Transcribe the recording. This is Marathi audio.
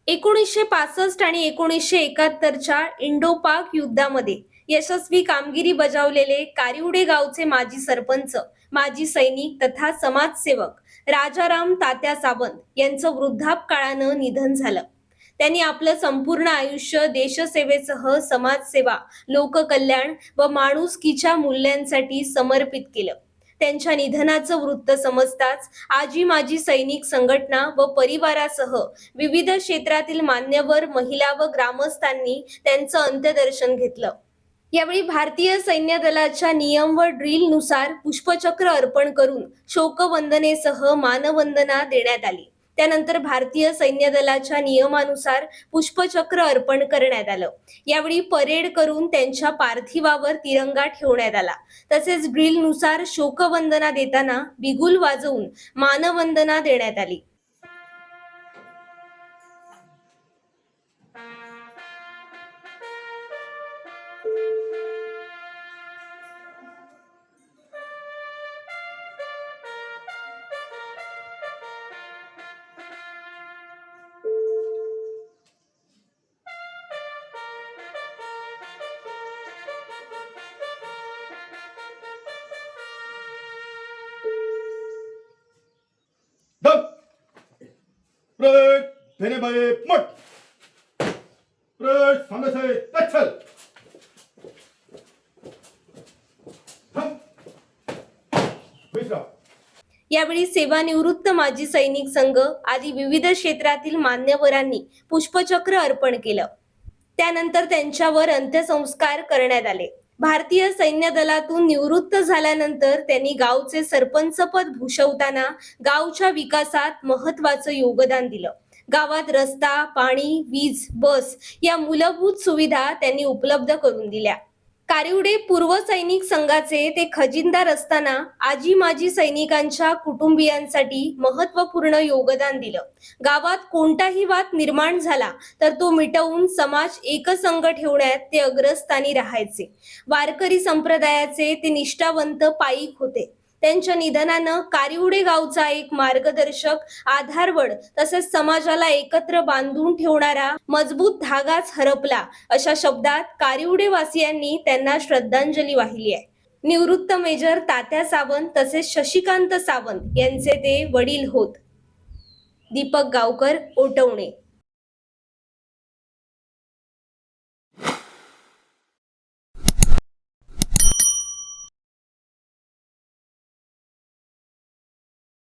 1965 आणि 1971च्या इंडो-पाक युद्धामध्ये यशस्वी कामगिरी बजावलेले कारिवडे गावचे माजी सरपंच, माजी सैनिक तथा समाजसेवक राजाराम तात्या सावंत यांचं वृद्धापकाळानं निधन झालं. त्यांनी आपलं संपूर्ण आयुष्य देशसेवेसह समाजसेवा, लोककल्याण व माणुसकीच्या मूल्यांसाठी समर्पित केलं. त्यांच्या निधनाचं वृत्त समजताच आजी माजी सैनिक संघटना व परिवारासह विविध क्षेत्रातील मान्यवर, महिला व ग्रामस्थांनी त्यांचं अंत्यदर्शन घेतलं. यावेळी भारतीय सैन्य दलाच्या नियम व ड्रिल नुसार पुष्पचक्र अर्पण करून शोकवंदनेसह मानवंदना देण्यात आली. त्यानंतर भारतीय सैन्य दलाच्या नियमानुसार पुष्पचक्र अर्पण करण्यात आलं. यावेळी परेड करून त्यांच्या पार्थिवावर तिरंगा ठेवण्यात आला. तसेच ड्रिल नुसार शोकवंदना देताना बिगुल वाजवून मानवंदना देण्यात आली. दम प्रयत देने बाये मठ प्रयत सामने से तच्छल हम विश्राम. यावेळी सेवानिवृत्त माजी सैनिक संघ आदी विविध क्षेत्रातील मान्यवरांनी पुष्पचक्र अर्पण केलं. त्यानंतर त्यांच्यावर अंत्यसंस्कार करण्यात आले. भारतीय सैन्य दलातून निवृत्त झाल्यानंतर त्यांनी गावचे सरपंचपद भूषवताना गावच्या विकासात महत्त्वाचं योगदान दिलं. गावात रस्ता, पाणी, वीज, बस या मूलभूत सुविधा त्यांनी उपलब्ध करून दिल्या. कारिवडे पूर्व सैनिक संघाचे ते खजिनदार असताना आजी माजी सैनिकांच्या कुटुंबियांसाठी महत्त्वपूर्ण योगदान दिलं. गावात कोणताही वाद निर्माण झाला तर तो मिटवून समाज एकसंघ ठेवण्यात ते अग्रस्थानी राहायचे. वारकरी संप्रदायाचे ते निष्ठावंत पाईक होते. त्यांच्या निधनानं कारिवडे गावचा एक मार्गदर्शक, आधारवड तसेच समाजाला एकत्र बांधून ठेवणारा मजबूत धागाच हरपला, अशा शब्दात कारिवडे वासियांनी त्यांना श्रद्धांजली वाहिली आहे. निवृत्त मेजर तात्या सावंत तसेच शशिकांत सावंत यांचे ते वडील होत. दीपक गावकर, ओटवणे.